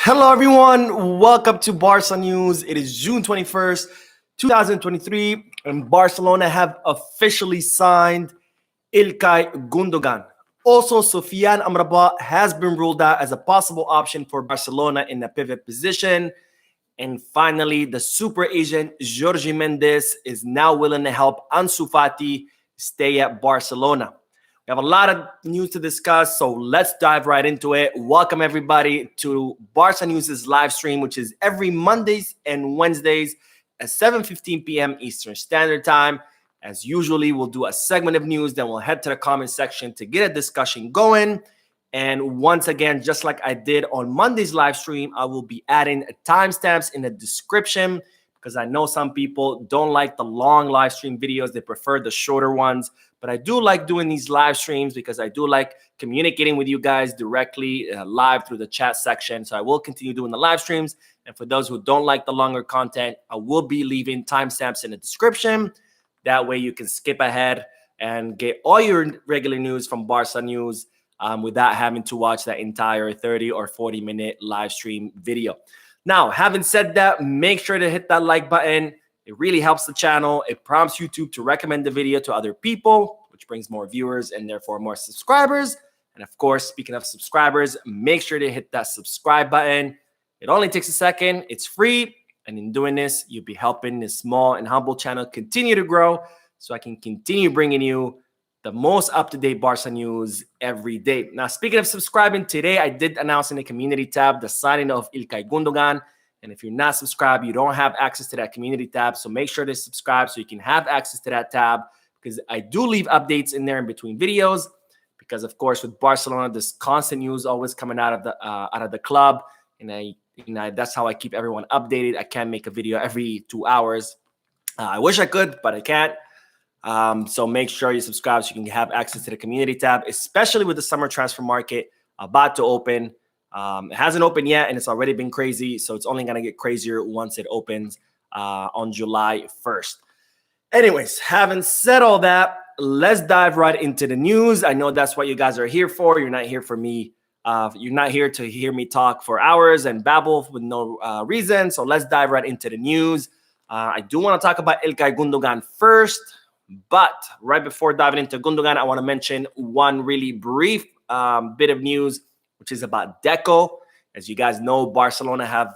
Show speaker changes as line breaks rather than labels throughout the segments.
Hello, everyone. Welcome to Barca News. It is June 21st, 2023, and Barcelona have officially signed Ilkay Gundogan. Also, Sofyan Amrabat has been ruled out as a possible option for Barcelona in the pivot position. And finally, the super agent Jorge Mendes is now willing to help Ansu Fati stay at Barcelona. We have a lot of news to discuss, so let's dive right into it. Welcome, everybody, to Barca News' live stream, which is every Mondays and Wednesdays at 7:15 p.m. Eastern Standard Time. As usually, we'll do a segment of news, then we'll head to the comment section to get a discussion going. And once again, just like I did on Monday's live stream, I will be adding timestamps in the description because I know some people don't like the long live stream videos. They prefer the shorter ones. But I do like doing these live streams because I do like communicating with you guys directly live through the chat section. So I will continue doing the live streams. And for those who don't like the longer content, I will be leaving timestamps in the description. That way you can skip ahead and get all your regular news from Barca News without having to watch that entire 30 or 40-minute live stream video. Now, having said that, make sure to hit that like button. It really helps the channel. It prompts YouTube to recommend the video to other people, which brings more viewers and therefore more subscribers. And of course, speaking of subscribers, make sure to hit that subscribe button. It only takes a second. It's free. And in doing this, you'll be helping this small and humble channel continue to grow so I can continue bringing you the most up-to-date Barca news every day. Now, speaking of subscribing, today I did announce in the community tab the signing of Ilkay Gundogan. And if you're not subscribed, you don't have access to that community tab. So make sure to subscribe so you can have access to that tab because I do leave updates in there in between videos. Because of course, with Barcelona, there's constant news always coming out of the club, and that's how I keep everyone updated. I can't make a video every 2 hours. I wish I could, but I can't. So make sure you subscribe so you can have access to the community tab, especially with the summer transfer market about to open. It hasn't opened yet, and it's already been crazy. So it's only going to get crazier once it opens on July 1st. Anyways, having said all that, let's dive right into the news. I know that's what you guys are here for. You're not here for me. You're not here to hear me talk for hours and babble with no reason. So let's dive right into the news. I do want to talk about Ilkay Gundogan first. But right before diving into Gundogan, I want to mention one really brief bit of news, which is about Deco. As you guys know, Barcelona have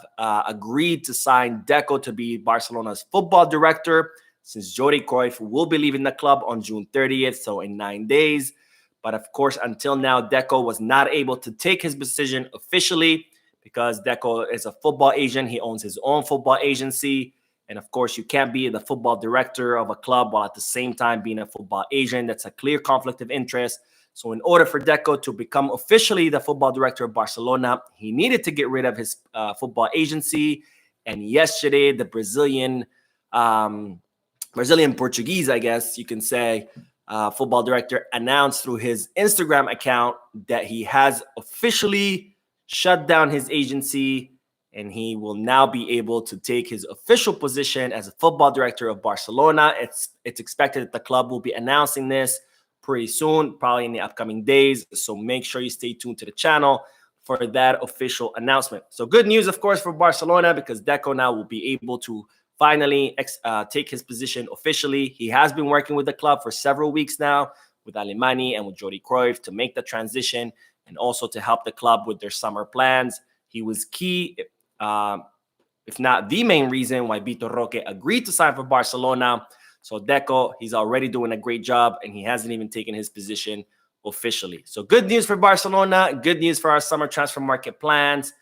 agreed to sign Deco to be Barcelona's football director since Jordi Cruyff will be leaving the club on June 30th, so in 9 days. But of course, until now, Deco was not able to take his decision officially because Deco is a football agent. He owns his own football agency. And of course, you can't be the football director of a club while at the same time being a football agent. That's a clear conflict of interest. So in order for Deco to become officially the football director of Barcelona, he needed to get rid of his football agency. And yesterday, the Brazilian Portuguese, I guess you can say, football director announced through his Instagram account that he has officially shut down his agency. And he will now be able to take his official position as a football director of Barcelona. It's expected that the club will be announcing this pretty soon, probably in the upcoming days. So make sure you stay tuned to the channel for that official announcement. So good news, of course, for Barcelona because Deco now will be able to finally take his position officially. He has been working with the club for several weeks now with Alemany and with Jordi Cruyff to make the transition and also to help the club with their summer plans. He was key, if not the main reason why Vitor Roque agreed to sign for Barcelona. So Deco, he's already doing a great job, and he hasn't even taken his position officially. So good news for Barcelona, good news for our summer transfer market plans,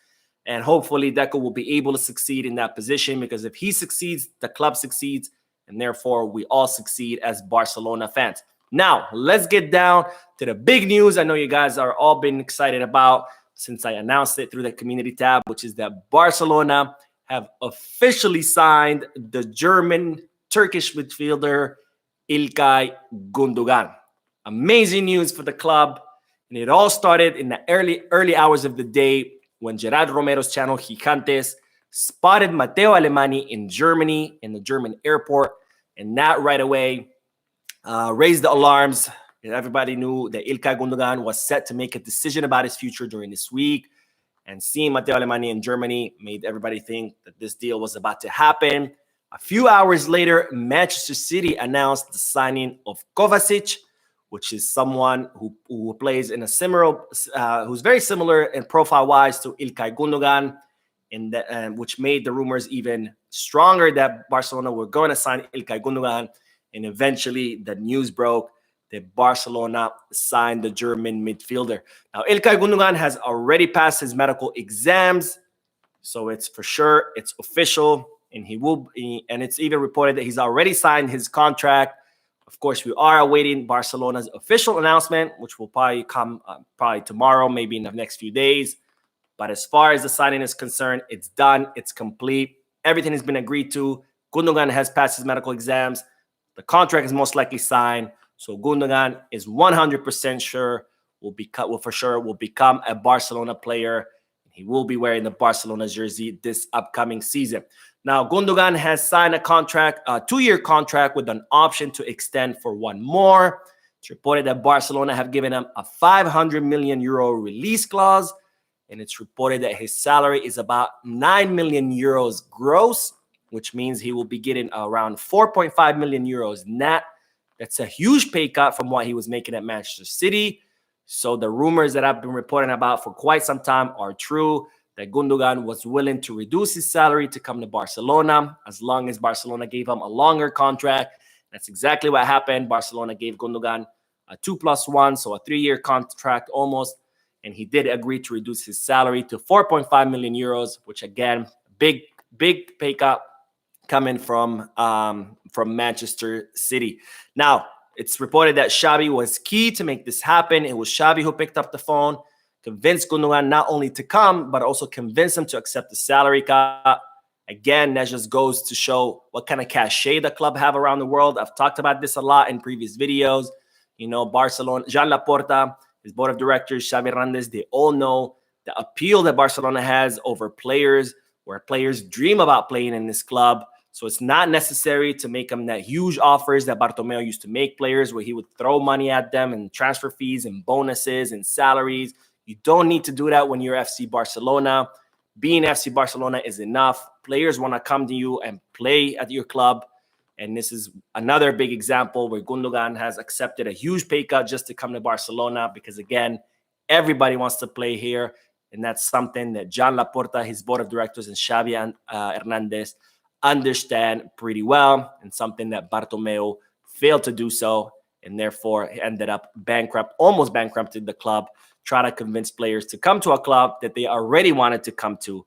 and hopefully Deco will be able to succeed in that position because if he succeeds, the club succeeds, and therefore we all succeed as Barcelona fans. Now, let's get down to the big news I know you guys are all been excited about since I announced it through the community tab, which is that Barcelona have officially signed the German-Turkish midfielder Ilkay Gundogan. Amazing news for the club. And it all started in the early hours of the day when Gerard Romero's channel, Gigantes, spotted Matteo Alemany in Germany, in the German airport. And that right away raised the alarms. Everybody knew that Ilkay Gundogan was set to make a decision about his future during this week. And seeing Matteo Alemany in Germany made everybody think that this deal was about to happen. A few hours later, Manchester City announced the signing of Kovacic, which is someone who plays in a similar, who's very similar in profile-wise to Ilkay Gundogan, which made the rumors even stronger that Barcelona were going to sign Ilkay Gundogan. And eventually, the news broke that Barcelona signed the German midfielder. Now, Ilkay Gundogan has already passed his medical exams, so it's for sure, it's official, and it's even reported that he's already signed his contract. Of course, we are awaiting Barcelona's official announcement, which will probably come probably tomorrow, maybe in the next few days. But as far as the signing is concerned, it's done, it's complete. Everything has been agreed to. Gundogan has passed his medical exams. The contract is most likely signed. So Gundogan is 100% sure will become a Barcelona player. He will be wearing the Barcelona jersey this upcoming season. Now, Gundogan has signed a 2-year contract with an option to extend for one more. It's reported that Barcelona have given him a 500 million euro release clause, and it's reported that his salary is about 9 million euros gross, which means he will be getting around 4.5 million euros net. That's a huge pay cut from what he was making at Manchester City. So the rumors that I've been reporting about for quite some time are true, that Gundogan was willing to reduce his salary to come to Barcelona as long as Barcelona gave him a longer contract. That's exactly what happened. Barcelona gave Gundogan a 2+1, so a 3-year contract almost. And he did agree to reduce his salary to 4.5 million euros, which again, big pay cut coming from Manchester City. Now, it's reported that Xavi was key to make this happen. It was Xavi who picked up the phone, convinced Gundogan not only to come, but also convinced him to accept the salary cut. Again, that just goes to show what kind of cachet the club have around the world. I've talked about this a lot in previous videos. You know, Barcelona, Joan Laporta, his board of directors, Xavi Hernandez, they all know the appeal that Barcelona has over players, where players dream about playing in this club. So it's not necessary to make them that huge offers that Bartomeu used to make players, where he would throw money at them and transfer fees and bonuses and salaries. You don't need to do that when you're FC Barcelona. Being FC Barcelona is enough. Players want to come to you and play at your club. And this is another big example where Gundogan has accepted a huge pay cut just to come to Barcelona because, again, everybody wants to play here. And that's something that Joan Laporta, his board of directors, and Xavi Hernandez understand pretty well, and something that Bartomeu failed to do so, and therefore ended up almost bankrupted the club, trying to convince players to come to a club that they already wanted to come to.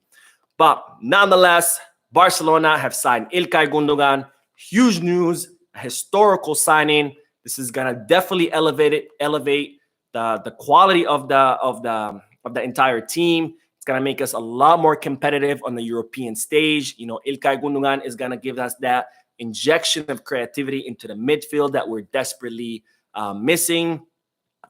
But nonetheless, Barcelona have signed Ilkay Gundogan. Huge news, a historical signing. This is gonna definitely elevate the quality of the entire team. It's going to make us a lot more competitive on the European stage. You know, Ilkay Gundogan is going to give us that injection of creativity into the midfield that we're desperately missing.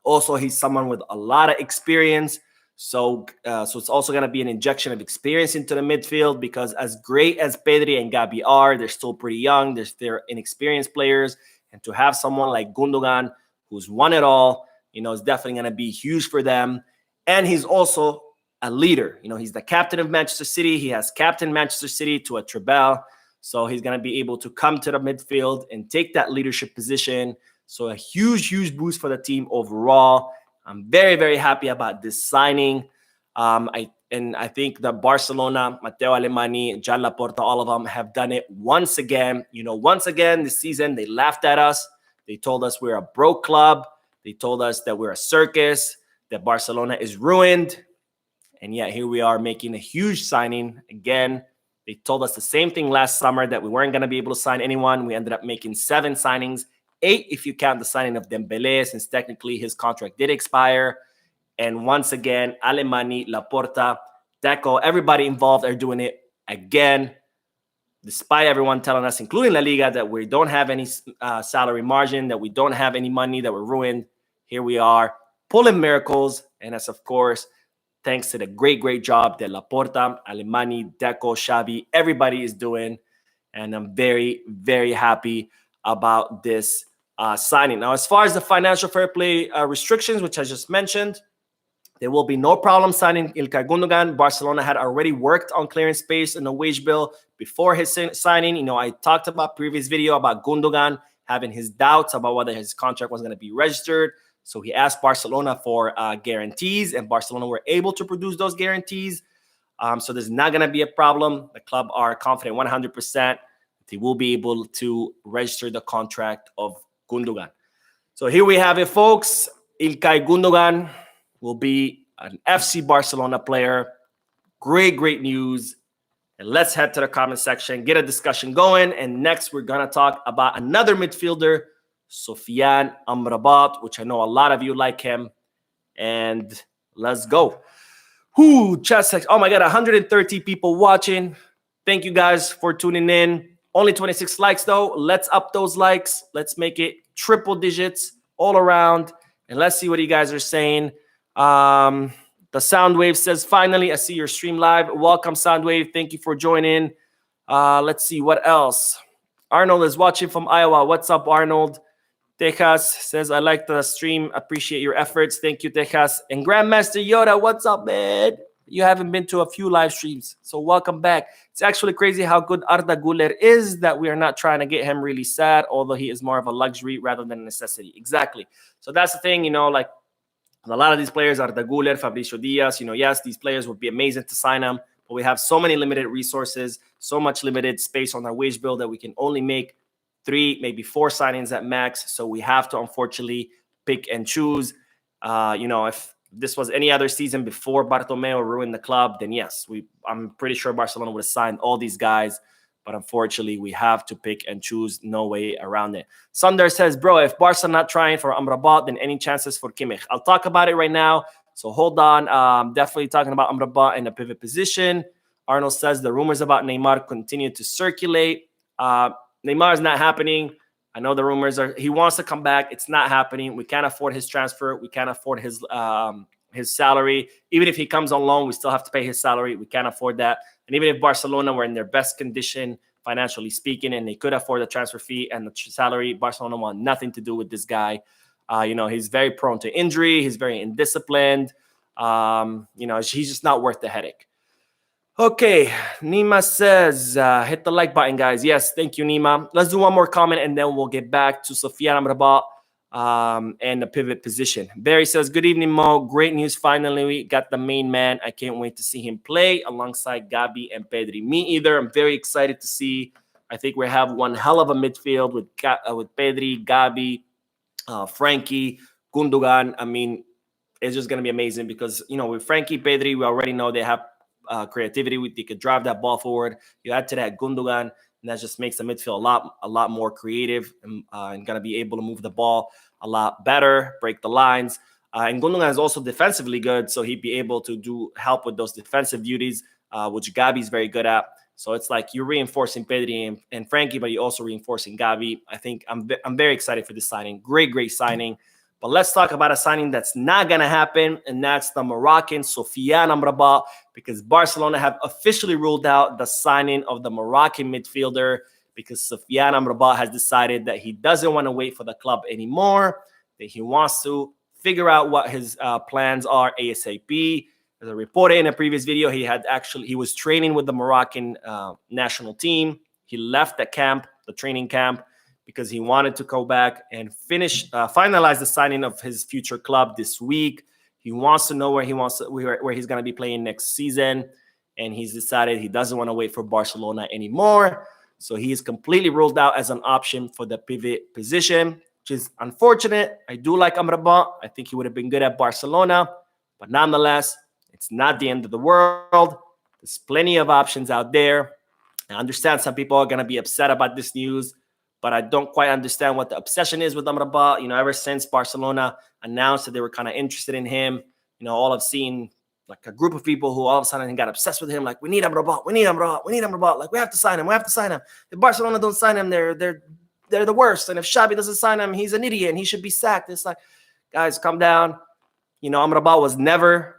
Also, he's someone with a lot of experience. So it's also going to be an injection of experience into the midfield, because as great as Pedri and Gabi are, they're still pretty young. They're inexperienced players. And to have someone like Gundogan, who's won it all, you know, is definitely going to be huge for them. And he's also a leader. You know, he's the captain of Manchester City. He has captained Manchester City to a treble. So he's going to be able to come to the midfield and take that leadership position. So a huge boost for the team overall. I'm very, very happy about this signing. I think that Barcelona, Matteo Alemany, Joan Laporta, all of them have done it once again. You know, once again this season, they laughed at us. They told us we're a broke club. They told us that we're a circus, that Barcelona is ruined. And yet here we are making a huge signing again. They told us the same thing last summer, that we weren't going to be able to sign anyone. We ended up making 7 signings, 8 if you count the signing of Dembélé, since technically his contract did expire. And once again, Alemany, Laporta, Deco, everybody involved are doing it again, despite everyone telling us, including La Liga, that we don't have any salary margin, that we don't have any money, that we're ruined. Here we are pulling miracles. And that's, of course, thanks to the great job that Laporta, Alemany, Deco, Xavi, everybody is doing. And I'm very, very happy about this signing. Now, as far as the financial fair play restrictions, which I just mentioned, There will be no problem signing Ilkay Gundogan. Barcelona had already worked on clearing space in the wage bill before his signing. You know, I talked about previous video about Gundogan having his doubts about whether his contract was going to be registered. So he asked Barcelona for guarantees, and Barcelona were able to produce those guarantees. So there's not going to be a problem. The club are confident 100% they will be able to register the contract of Gundogan. So here we have it, folks. Ilkay Gundogan will be an FC Barcelona player. Great news. And let's head to the comment section, get a discussion going. And next, we're going to talk about another midfielder, Sofyan Amrabat, which I know a lot of you like him. And let's go. Chest sex. Oh my God, 130 people watching. Thank you guys for tuning in. Only 26 likes though. Let's up those likes. Let's make it triple digits all around. And let's see what you guys are saying. The Soundwave says, finally, I see your stream live. Welcome, Soundwave. Thank you for joining. Let's see what else. Arnold is watching from Iowa. What's up, Arnold? Tejas says, I like the stream. Appreciate your efforts. Thank you, Tejas. And Grandmaster Yoda, what's up, man? You haven't been to a few live streams, so welcome back. It's actually crazy how good Arda Güler is that we are not trying to get him really sad, although he is more of a luxury rather than a necessity. Exactly. So that's the thing, you know, like, a lot of these players, Arda Güler, Fabricio Diaz, you know, yes, these players would be amazing to sign them, but we have so many limited resources, so much limited space on our wage bill that we can only make 3, maybe 4 signings at max. So we have to, unfortunately, pick and choose. You know, if this was any other season before Bartomeu ruined the club, then yes, I'm pretty sure Barcelona would have signed all these guys. But unfortunately, we have to pick and choose. No way around it. Sunder says, bro, if Barca not trying for Amrabat, then any chances for Kimmich? I'll talk about it right now. So hold on. Definitely talking about Amrabat in a pivot position. Arnold says the rumors about Neymar continue to circulate. Neymar is not happening. I know the rumors are he wants to come back. It's not happening. We can't afford his transfer. We can't afford his salary. Even if he comes on loan, we still have to pay his salary. We can't afford that. And even if Barcelona were in their best condition, financially speaking, and they could afford the transfer fee and the salary, Barcelona want nothing to do with this guy. You know, he's very prone to injury. He's very indisciplined. You know, he's just not worth the headache. Okay, Nima says, hit the like button, guys. Yes, thank you, Nima. Let's do one more comment, and then we'll get back to Sofyan Amrabat and the pivot position. Barry says, good evening, Mo. Great news. Finally, we got the main man. I can't wait to see him play alongside Gabi and Pedri. Me either. I'm very excited to see. I think we have one hell of a midfield with Pedri, Gabi, Frankie, Gundogan. I mean, it's just going to be amazing because, you know, with Frankie, Pedri, we already know they have creativity. They could drive that ball forward. You add to that Gundogan, and that just makes the midfield a lot more creative and going to be able to move the ball a lot better, break the lines. And Gundogan is also defensively good, so he'd be able to help with those defensive duties, which Gabi's very good at. So it's like you're reinforcing Pedri and Frankie, but you're also reinforcing Gabi. I think I'm very excited for this signing. Great signing. But let's talk about a signing that's not going to happen, and that's the Moroccan Sofyan Amrabat, because Barcelona have officially ruled out the signing of the Moroccan midfielder because Sofyan Amrabat has decided that he doesn't want to wait for the club anymore, that he wants to figure out what his plans are ASAP. As I reported in a previous video, he was training with the Moroccan national team. He left the training camp, because he wanted to go back and finalize the signing of his future club this week. He wants to know where he's going to be playing next season, and he's decided he doesn't want to wait for Barcelona anymore. So he is completely ruled out as an option for the pivot position, which is unfortunate. I do like Amrabat. I think he would have been good at Barcelona, but nonetheless, it's not the end of the world. There's plenty of options out there. I understand some people are going to be upset about this news, but I don't quite understand what the obsession is with Amrabat. You know, ever since Barcelona announced that they were kind of interested in him, you know, all I've seen, like a group of people who all of a sudden got obsessed with him, like, we need Amrabat, we need Amrabat, we need Amrabat. Like, we have to sign him, we have to sign him. If Barcelona don't sign him, they're the worst. And if Xavi doesn't sign him, he's an idiot and he should be sacked. It's like, guys, calm down. You know, Amrabat was never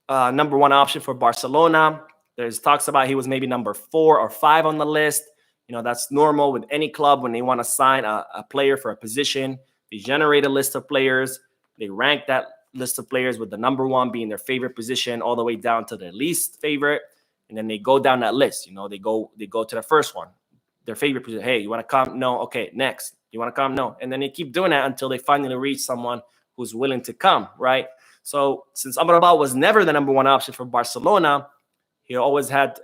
number one option for Barcelona. There's talks about he was maybe number 4 or 5 on the list. You know, that's normal with any club when they want to sign a player for a position. They generate a list of players. They rank that list of players with the number one being their favorite position all the way down to their least favorite. And then they go down that list. They go to the first one, their favorite position. Hey, you want to come? No. Okay, next. You want to come? No. And then they keep doing that until they finally reach someone who's willing to come, right? So since Amrabat was never the number one option for Barcelona, he always had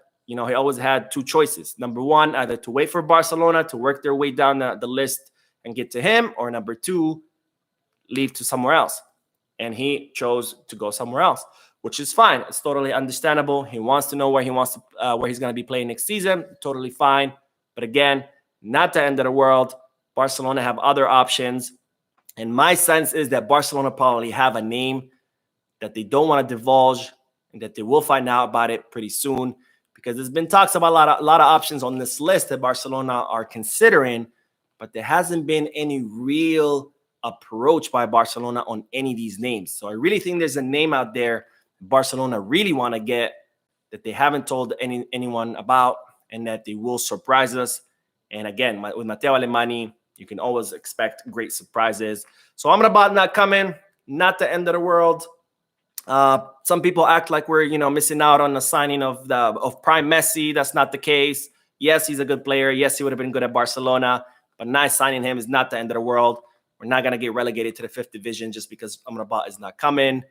two choices. Number one, either to wait for Barcelona to work their way down the list and get to him, or number two, leave to somewhere else. And he chose to go somewhere else, which is fine. It's totally understandable. He wants to know where he's going to be playing next season. Totally fine. But again, not the end of the world. Barcelona have other options. And my sense is that Barcelona probably have a name that they don't want to divulge and that they will find out about it pretty soon, because there's been talks about a lot of options on this list that Barcelona are considering, but there hasn't been any real approach by Barcelona on any of these names. So I really think there's a name out there Barcelona really want to get that they haven't told anyone about, and that they will surprise us. And again, with Matteo Alemany, you can always expect great surprises. So Amrabat not coming, not the end of the world. Some people act like we're missing out on the signing of prime Messi. That's not the case. Yes, he's a good player. Yes, he would have been good at Barcelona, but not signing him is not the end of the world. We're not going to get relegated to the 5th division just because Amrabat is not coming.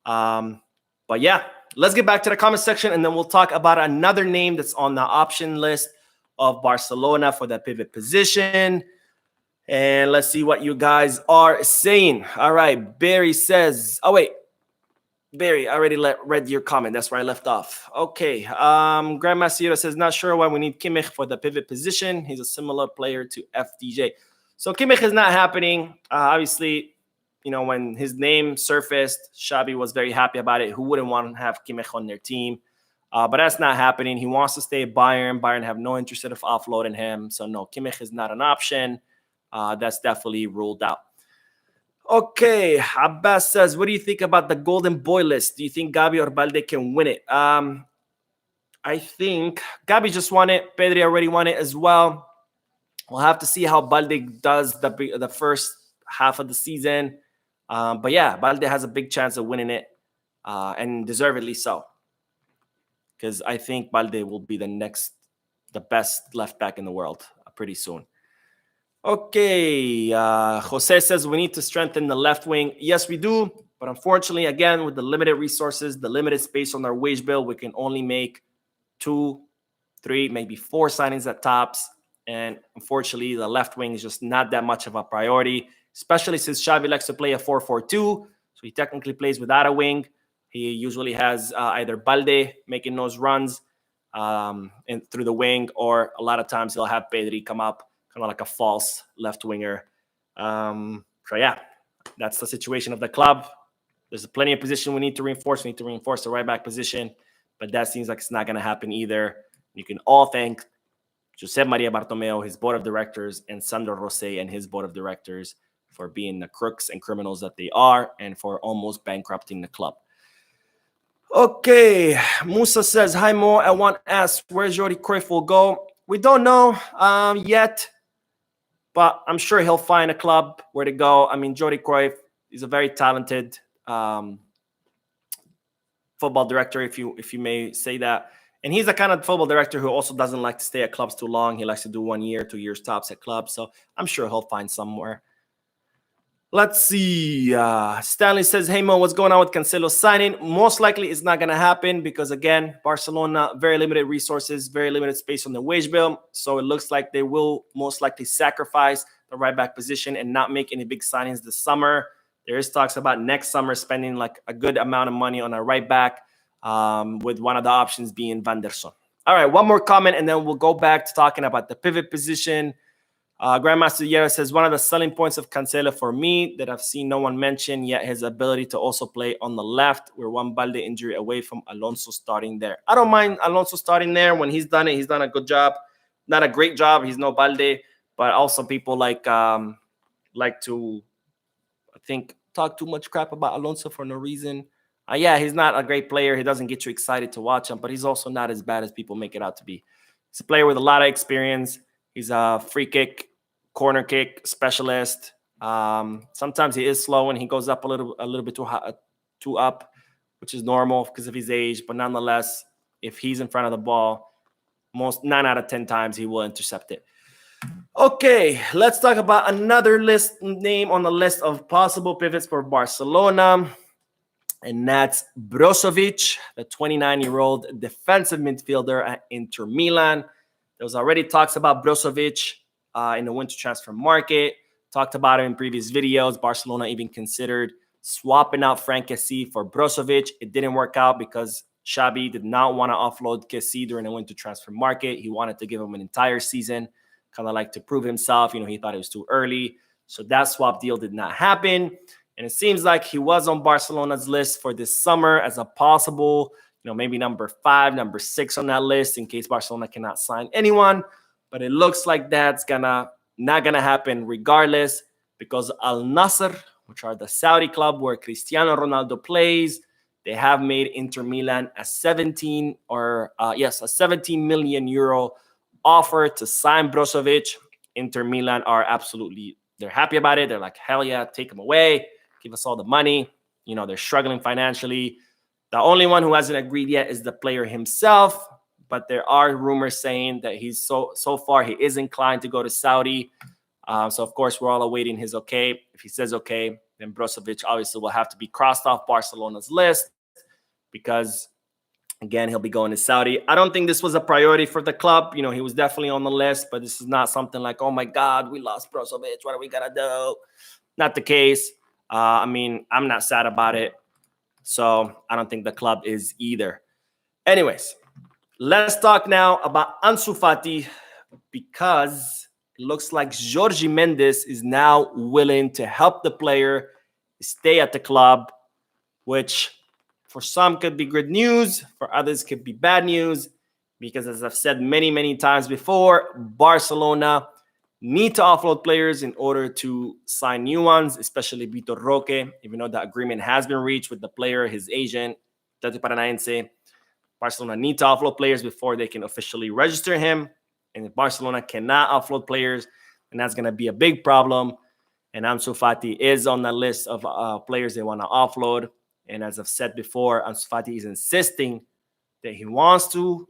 But yeah, let's get back to the comment section, and then we'll talk about another name that's on the option list of Barcelona for that pivot position. And let's see what you guys are saying. All right, Barry says, oh wait, Barry, I already read your comment. That's where I left off. Okay, Grandmaster says, not sure why we need Kimmich for the pivot position. He's a similar player to FDJ. So Kimmich is not happening. Obviously, when his name surfaced, Xabi was very happy about it. Who wouldn't want to have Kimmich on their team? But that's not happening. He wants to stay at Bayern. Bayern have no interest in offloading him. So no, Kimmich is not an option. That's definitely ruled out. Okay, Abbas says, what do you think about the Golden Boy list? Do you think Gabi or Balde can win it? I think Gabi just won it. Pedri already won it as well. We'll have to see how Balde does the first half of the season. But yeah, Balde has a big chance of winning it, and deservedly so. Because I think Balde will be the best left back in the world pretty soon. Okay, Jose says we need to strengthen the left wing. Yes, we do. But unfortunately, again, with the limited resources, the limited space on our wage bill, we can only make 2, 3, maybe 4 signings at tops. And unfortunately, the left wing is just not that much of a priority, especially since Xavi likes to play a 4-4-2. So he technically plays without a wing. He usually has either Balde making those runs through the wing, or a lot of times he'll have Pedri come up, kind of like a false left winger. So yeah, that's the situation of the club. There's plenty of position we need to reinforce. We need to reinforce the right back position, but that seems like it's not going to happen either. You can all thank Josep Maria Bartomeu, his board of directors, and Sandro Rosé and his board of directors for being the crooks and criminals that they are, and for almost bankrupting the club. Okay, Musa says, hi Mo, I want to ask where Jordi Cruyff will go. We don't know yet, but I'm sure he'll find a club where to go. I mean, Jordi Cruyff is a very talented football director, if you may say that. And he's the kind of football director who also doesn't like to stay at clubs too long. He likes to do 1 year, 2 years tops at clubs. So I'm sure he'll find somewhere. Let's see. Stanley says, hey, Mo, what's going on with Cancelo signing? Most likely it's not going to happen because, again, Barcelona, very limited resources, very limited space on the wage bill. So it looks like they will most likely sacrifice the right back position and not make any big signings this summer. There is talks about next summer spending like a good amount of money on a right back, with one of the options being Van der Son. All right, one more comment, and then we'll go back to talking about the pivot position. Grandmaster Yera says, one of the selling points of Cancelo for me that I've seen no one mention yet, his ability to also play on the left. We're one Balde injury away from Alonso starting there. I don't mind Alonso starting there. When he's done it, he's done a good job. Not a great job. He's no Balde. But also people like to, I think, talk too much crap about Alonso for no reason. Yeah, he's not a great player. He doesn't get you excited to watch him, but he's also not as bad as people make it out to be. He's a player with a lot of experience. He's a free kick, corner kick specialist. Sometimes he is slow and he goes up a little bit too up, which is normal because of his age. But nonetheless, if he's in front of the ball, most 9 out of 10 times he will intercept it. Okay, let's talk about another name on the list of possible pivots for Barcelona, and that's Brozovic, the 29-year-old defensive midfielder at Inter Milan. There was already talks about Brozovic in the winter transfer market. Talked about it in previous videos. Barcelona even considered swapping out Frank Kessie for Brozovic. It didn't work out because Xabi did not want to offload Kessie during the winter transfer market. He wanted to give him an entire season, kind of like to prove himself. He thought it was too early. So that swap deal did not happen. And it seems like he was on Barcelona's list for this summer as a possible, maybe number 5, number 6 on that list in case Barcelona cannot sign anyone. But it looks like that's not gonna happen regardless, because Al Nassr, which are the Saudi club where Cristiano Ronaldo plays, they have made Inter Milan a 17 million euro offer to sign Brozovic. Inter Milan are they're happy about it. They're like, hell yeah, take him away, give us all the money. They're struggling financially. The only one who hasn't agreed yet is the player himself. But there are rumors saying that he's so far he is inclined to go to Saudi. So of course we're all awaiting his okay. If he says okay, then Brozovic obviously will have to be crossed off Barcelona's list because again he'll be going to Saudi. I don't think this was a priority for the club. He was definitely on the list, but this is not something like, oh my God, we lost Brozovic. What are we gonna do? Not the case. I'm not sad about it. So I don't think the club is either. Anyways. Let's talk now about Ansu Fati, because it looks like Jorge Mendes is now willing to help the player stay at the club, which for some could be good news, for others could be bad news, because as I've said many, many times before, Barcelona need to offload players in order to sign new ones, especially Vitor Roque, even though the agreement has been reached with the player, his agent, Tati Paranaense. Barcelona need to offload players before they can officially register him. And if Barcelona cannot offload players, then that's going to be a big problem. And Ansu Fati is on the list of players they want to offload. And as I've said before, Ansu Fati is insisting that he wants to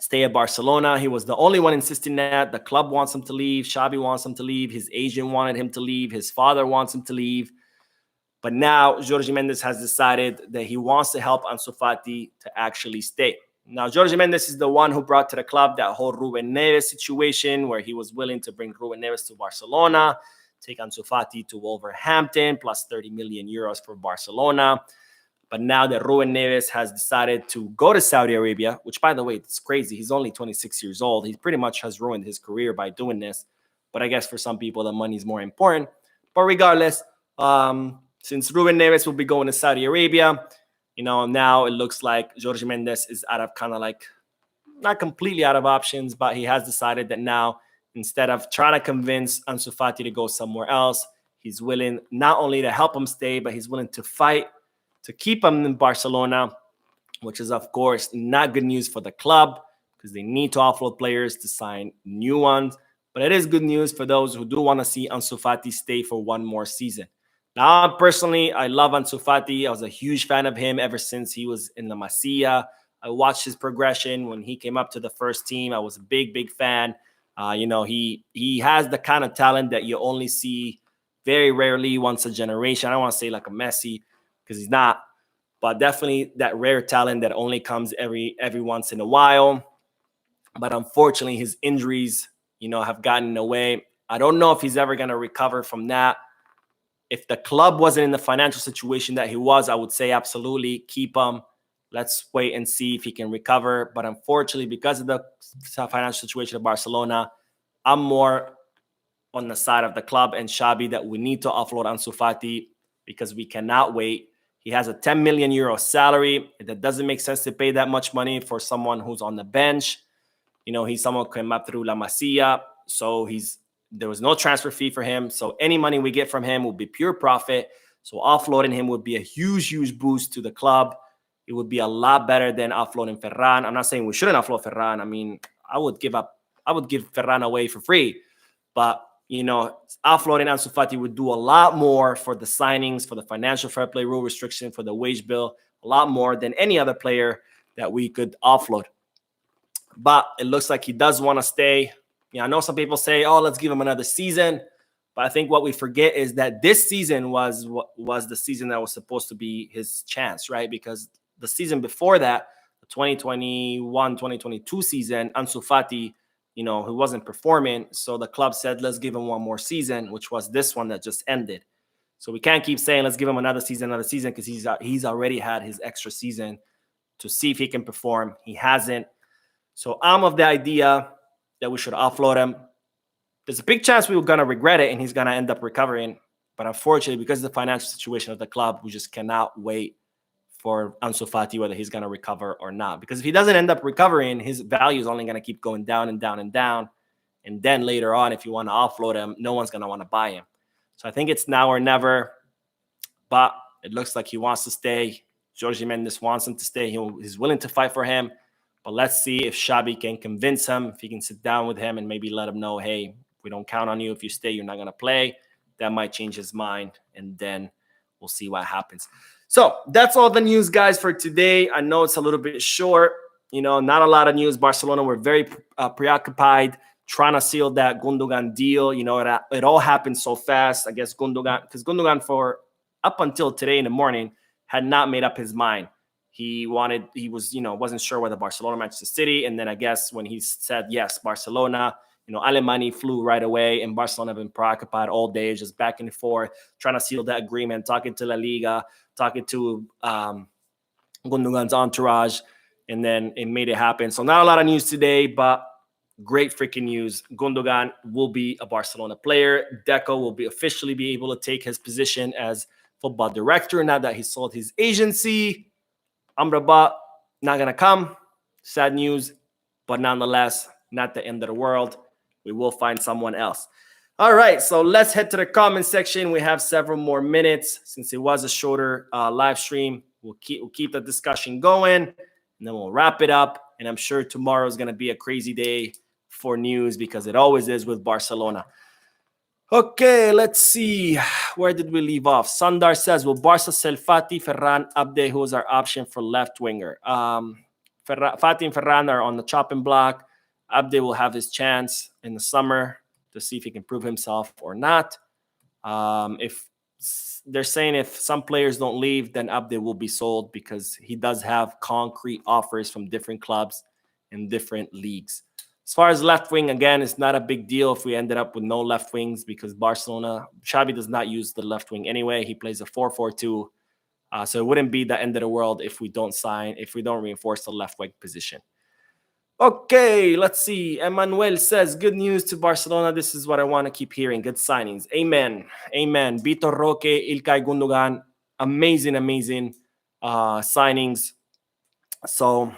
stay at Barcelona. He was the only one insisting that. The club wants him to leave. Xabi wants him to leave. His agent wanted him to leave. His father wants him to leave. But now Jorge Mendes has decided that he wants to help Ansu Fati to actually stay. Now, Jorge Mendes is the one who brought to the club that whole Ruben Neves situation where he was willing to bring Ruben Neves to Barcelona, take Ansu Fati to Wolverhampton, plus 30 million euros for Barcelona. But now that Ruben Neves has decided to go to Saudi Arabia, which, by the way, it's crazy. He's only 26 years old. He pretty much has ruined his career by doing this. But I guess for some people, the money is more important. But regardless, since Ruben Neves will be going to Saudi Arabia, now it looks like Jorge Mendes is out of kind of like, not completely out of options, but he has decided that now, instead of trying to convince Ansu Fati to go somewhere else, he's willing not only to help him stay, but he's willing to fight to keep him in Barcelona, which is, of course, not good news for the club because they need to offload players to sign new ones. But it is good news for those who do want to see Ansu Fati stay for one more season. Now, personally, I love Ansu Fati. I was a huge fan of him ever since he was in La Masia. I watched his progression when he came up to the first team. I was a big fan. He has the kind of talent that you only see very rarely, once a generation. I don't want to say like a Messi because he's not, but definitely that rare talent that only comes every once in a while. But unfortunately, his injuries, have gotten in the way. I don't know if he's ever going to recover from that. If the club wasn't in the financial situation that he was, I would say absolutely keep him. Let's wait and see if he can recover. But unfortunately, because of the financial situation of Barcelona, I'm more on the side of the club and Xabi that we need to offload Ansu Fati because we cannot wait. He has a 10 million euro salary. That doesn't make sense to pay that much money for someone who's on the bench. He's someone who came up through La Masia. So there was no transfer fee for him. So any money we get from him will be pure profit. So offloading him would be a huge boost to the club. It would be a lot better than offloading Ferran. I'm not saying we shouldn't offload Ferran. I mean, I would give Ferran away for free. But offloading Ansu Fati would do a lot more for the signings, for the financial fair play rule restriction, for the wage bill, a lot more than any other player that we could offload. But it looks like he does want to stay. I know some people say, oh, let's give him another season. But I think what we forget is that this season was the season that was supposed to be his chance, right? Because the season before that, the 2021-2022 season, Ansu Fati, he wasn't performing. So the club said, let's give him one more season, which was this one that just ended. So we can't keep saying, let's give him another season, because he's already had his extra season to see if he can perform. He hasn't. So I'm of the idea that we should offload him. There's a big chance we were going to regret it and he's going to end up recovering. But unfortunately, because of the financial situation of the club, we just cannot wait for Ansu Fati, whether he's going to recover or not. Because if he doesn't end up recovering, his value is only going to keep going down and down and down. And then later on, if you want to offload him, no one's going to want to buy him. So I think it's now or never. But it looks like he wants to stay. Jorge Mendes wants him to stay. He's willing to fight for him. But let's see if Xabi can convince him, if he can sit down with him and maybe let him know, hey, we don't count on you. If you stay, you're not going to play. That might change his mind, and then we'll see what happens. So that's all the news, guys, for today. I know it's a little bit short. Not a lot of news. Barcelona were very preoccupied trying to seal that Gundogan deal. It all happened so fast. I guess Gundogan for up until today in the morning had not made up his mind. He wasn't sure whether Barcelona, Manchester City. And then I guess when he said, yes, Barcelona, Alemany flew right away, and Barcelona have been preoccupied all day, just back and forth, trying to seal that agreement, talking to La Liga, talking to Gundogan's entourage, and then it made it happen. So not a lot of news today, but great freaking news. Gundogan will be a Barcelona player. Deco will officially be able to take his position as football director now that he sold his agency. Amrabat, not going to come. Sad news, but nonetheless, not the end of the world. We will find someone else. All right, so let's head to the comment section. We have several more minutes since it was a shorter live stream. We'll keep the discussion going, and then we'll wrap it up. And I'm sure tomorrow is going to be a crazy day for news, because it always is with Barcelona. Okay, let's see. Where did we leave off? Sundar says, will Barca sell Fati, Ferran, Abde, who is our option for left winger? Fati and Ferran are on the chopping block. Abde will have his chance in the summer to see if he can prove himself or not. If they're saying if some players don't leave, then Abde will be sold, because he does have concrete offers from different clubs in different leagues. As far as left wing, again, it's not a big deal if we ended up with no left wings, because Xabi does not use the left wing anyway. He plays a 4-4-2. So it wouldn't be the end of the world if we don't reinforce the left wing position. Okay, let's see. Emmanuel says, good news to Barcelona. This is what I want to keep hearing. Good signings. Amen. Amen. Vitor Roque, Ilkay Gundogan. Amazing signings. So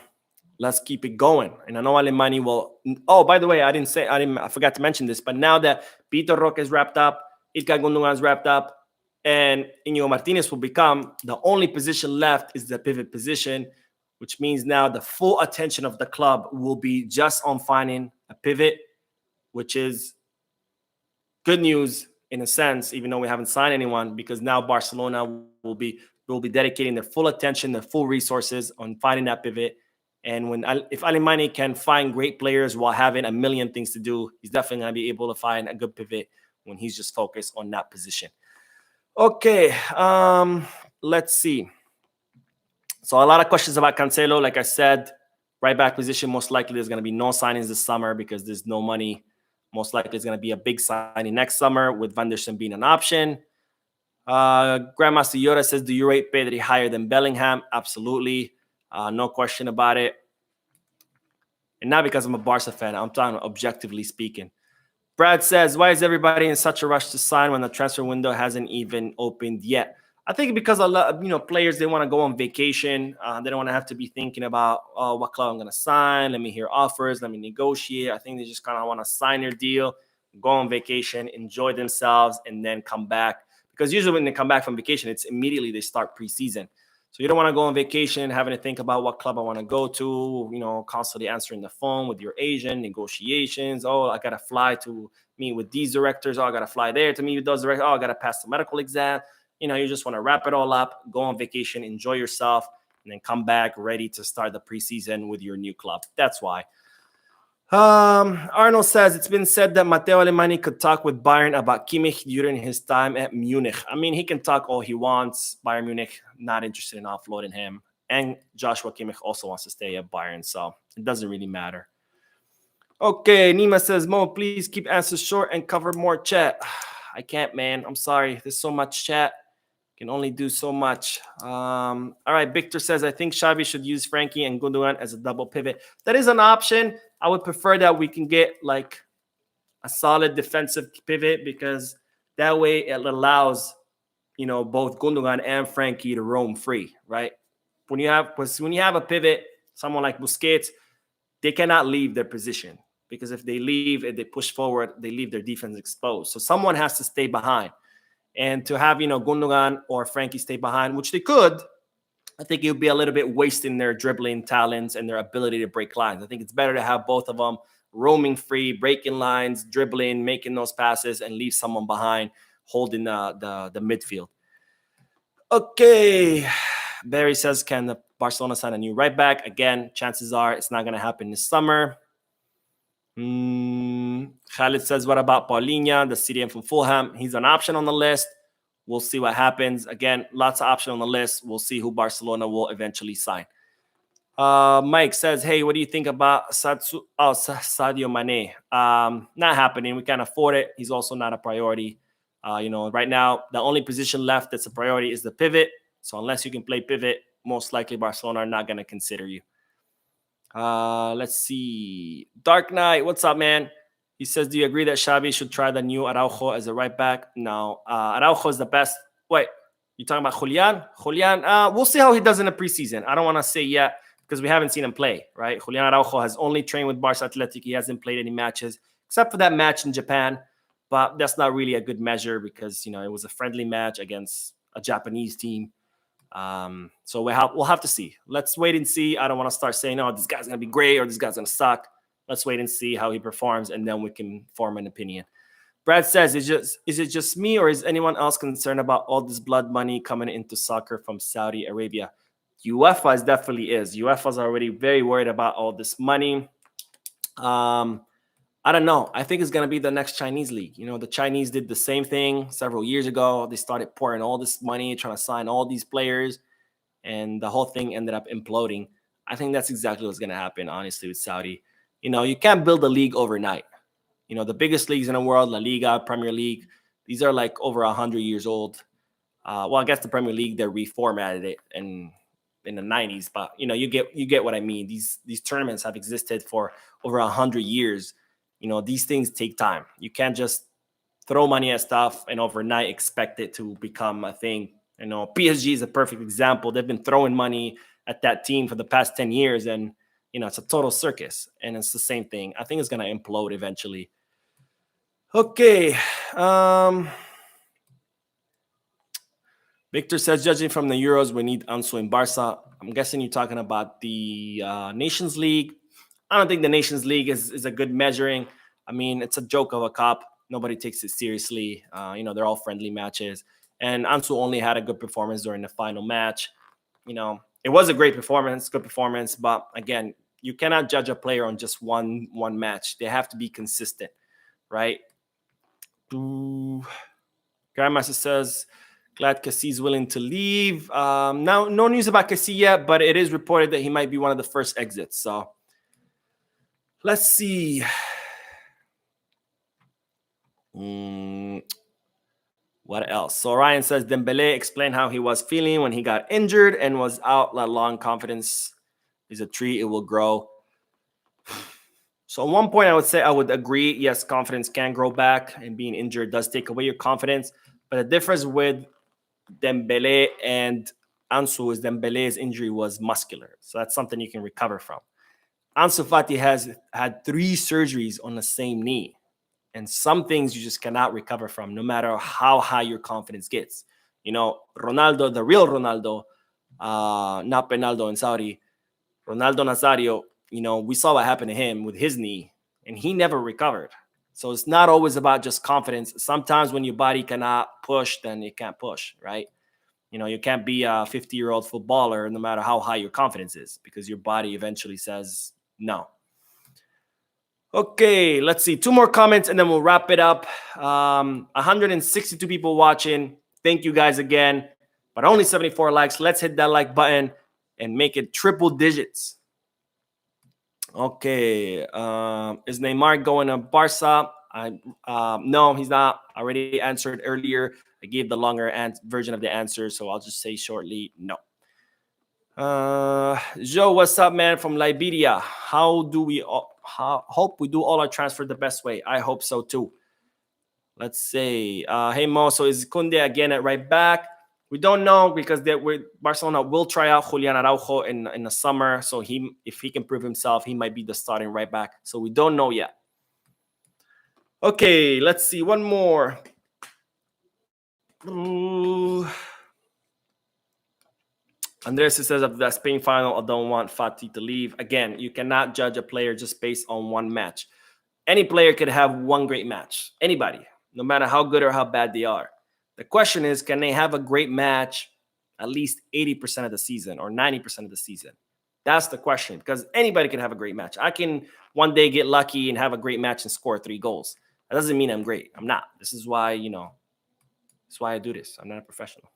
let's keep it going. And I know Alemany will. Oh, by the way, I forgot to mention this, but now that Vitor Roque is wrapped up, Ilkay Gundogan is wrapped up, and Íñigo Martínez will become the only position left is the pivot position, which means now the full attention of the club will be just on finding a pivot, which is good news in a sense, even though we haven't signed anyone, because now Barcelona will be dedicating their full attention, their full resources on finding that pivot. And if Alemany can find great players while having a million things to do, he's definitely going to be able to find a good pivot when he's just focused on that position. Okay, let's see. So a lot of questions about Cancelo. Like I said, right back position, most likely there's going to be no signings this summer because there's no money. Most likely it's going to be a big signing next summer with Van der Sar being an option. Grandmaster Yoda says, do you rate Pedri higher than Bellingham? Absolutely. No question about it. And not because I'm a Barca fan. I'm talking objectively speaking. Brad says, why is everybody in such a rush to sign when the transfer window hasn't even opened yet? I think because a lot of players, they want to go on vacation. They don't want to have to be thinking about, oh, what club I'm going to sign. Let me hear offers. Let me negotiate. I think they just kind of want to sign their deal, go on vacation, enjoy themselves, and then come back. Because usually when they come back from vacation, it's immediately they start preseason. So you don't want to go on vacation having to think about what club I want to go to, constantly answering the phone with your agent, negotiations. Oh, I got to fly to meet with these directors. Oh, I got to fly there to meet with those directors. Oh, I got to pass the medical exam. You just want to wrap it all up, go on vacation, enjoy yourself, and then come back ready to start the preseason with your new club. That's why. Arnold says it's been said that Matteo Alemany could talk with Bayern about Kimmich during his time at Munich. I mean, he can talk all he wants. Bayern Munich not interested in offloading him, and Joshua Kimmich also wants to stay at Bayern, so it doesn't really matter. Okay, Nima says, Mo, please keep answers short and cover more chat. I can't, man. I'm sorry. There's so much chat. Can only do so much. All right, Victor says, I think Xavi should use Frankie and Gundogan as a double pivot. That is an option. I would prefer that we can get like a solid defensive pivot, because that way it allows, both Gundogan and Frankie to roam free, right? When you have a pivot, someone like Busquets, they cannot leave their position, because if they leave, if they push forward, they leave their defense exposed. So someone has to stay behind. And to have, Gundogan or Frankie stay behind, which they could, I think it would be a little bit wasting their dribbling talents and their ability to break lines. I think it's better to have both of them roaming free, breaking lines, dribbling, making those passes, and leave someone behind holding the midfield. Okay. Barry says, can the Barcelona sign a new right back? Again, chances are it's not going to happen this summer. Khalid says, what about Paulinho, the CDM from Fulham? He's an option on the list. We'll see what happens. Again, lots of options on the list. We'll see who Barcelona will eventually sign. Mike says, hey, what do you think about Sadio Mane? Not happening. We can't afford it. He's also not a priority. Right now, the only position left that's a priority is the pivot. So unless you can play pivot, most likely Barcelona are not going to consider you. Let's see. Dark Knight, what's up, man? He says, do you agree that Xavi should try the new Araujo as a right back? No. Araujo is the best. Wait, you talking about Julian? Julian, we'll see how he does in the preseason. I don't want to say yet because we haven't seen him play, right? Julian Araujo has only trained with Barca Athletic. He hasn't played any matches except for that match in Japan. But that's not really a good measure because, it was a friendly match against a Japanese team. So we'll have to see. Let's wait and see. I don't want to start saying, oh, this guy's going to be great or this guy's going to suck. Let's wait and see how he performs, and then we can form an opinion. Brad says, is it just me, or is anyone else concerned about all this blood money coming into soccer from Saudi Arabia? UEFA definitely is. UEFA's already very worried about all this money. I don't know. I think it's going to be the next Chinese league. The Chinese did the same thing several years ago. They started pouring all this money, trying to sign all these players, and the whole thing ended up imploding. I think that's exactly what's going to happen, honestly, with Saudi. You can't build a league overnight. The biggest leagues in the world, La Liga, Premier League, these are like over 100 years old. Well, I guess the Premier League, they reformatted it in the 90s, but you get what I mean. These tournaments have existed for over 100 years. These things take time. You can't just throw money at stuff and overnight expect it to become a thing. PSG is a perfect example. They've been throwing money at that team for the past 10 years, and it's a total circus, and it's the same thing. I think it's going to implode eventually. Okay. Victor says, judging from the Euros, we need Ansu in Barca. I'm guessing you're talking about the Nations League. I don't think the Nations League is a good measuring. I mean, it's a joke of a cup. Nobody takes it seriously. They're all friendly matches. And Ansu only had a good performance during the final match. It was a great performance, good performance. But again, you cannot judge a player on just one match. They have to be consistent, right? Grandmaster says, glad Cassie's willing to leave. Now, no news about Cassie yet, but it is reported that he might be one of the first exits. So let's see. What else? So Ryan says, Dembele explained how he was feeling when he got injured and was out that long. Confidence is a tree. It will grow. So at one point, I would say I would agree. Yes, confidence can grow back, and being injured does take away your confidence. But the difference with Dembele and Ansu is Dembele's injury was muscular. So that's something you can recover from. Ansu Fati has had 3 surgeries on the same knee. And some things you just cannot recover from, no matter how high your confidence gets. Ronaldo, the real Ronaldo, not Penaldo and Saudi. Ronaldo Nazario, we saw what happened to him with his knee, and he never recovered. So it's not always about just confidence. Sometimes when your body cannot push, then it can't push, right? You can't be a 50-year-old footballer no matter how high your confidence is, because your body eventually says no. Okay, let's see. 2 more comments and then we'll wrap it up. 162 people watching. Thank you guys again. But only 74 likes. Let's hit that like button and make it triple digits. Okay. Is Neymar going to Barca? No, he's not. I already answered earlier. I gave the longer version of the answer, so I'll just say shortly, no. Joe, what's up, man, from Liberia? Hope we do all our transfer the best way. I hope so too. Let's say, hey Mo, so is Kunde again at right back? We don't know, because Barcelona will try out Julian Araujo in the summer. So if he can prove himself, he might be the starting right back. So we don't know yet. Okay, let's see. One more. Andres says, after that Spain final, I don't want Fati to leave. Again, you cannot judge a player just based on one match. Any player could have one great match. Anybody, no matter how good or how bad they are. The question is, can they have a great match at least 80% of the season or 90% of the season? That's the question, because anybody can have a great match. I can one day get lucky and have a great match and score 3 goals. That doesn't mean I'm great. I'm not. This is why, that's why I do this. I'm not a professional.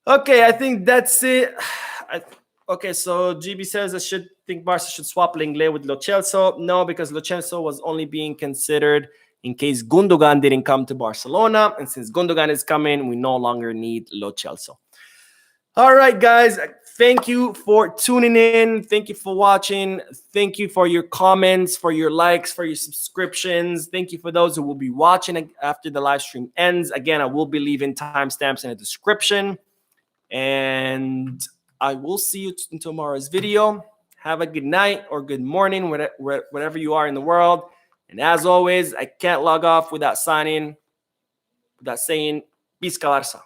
Okay, I think that's it. Okay, so GB says I think Barca should swap Lenglet with Lo Celso. No, because Lo Celso was only being considered in case Gundogan didn't come to Barcelona. And since Gundogan is coming, we no longer need Lo Celso. All right, guys. Thank you for tuning in. Thank you for watching. Thank you for your comments, for your likes, for your subscriptions. Thank you for those who will be watching after the live stream ends. Again, I will be leaving timestamps in the description. And I will see you in tomorrow's video. Have a good night or good morning, wherever you are in the world. And as always, I can't log off without saying, Visca Barça.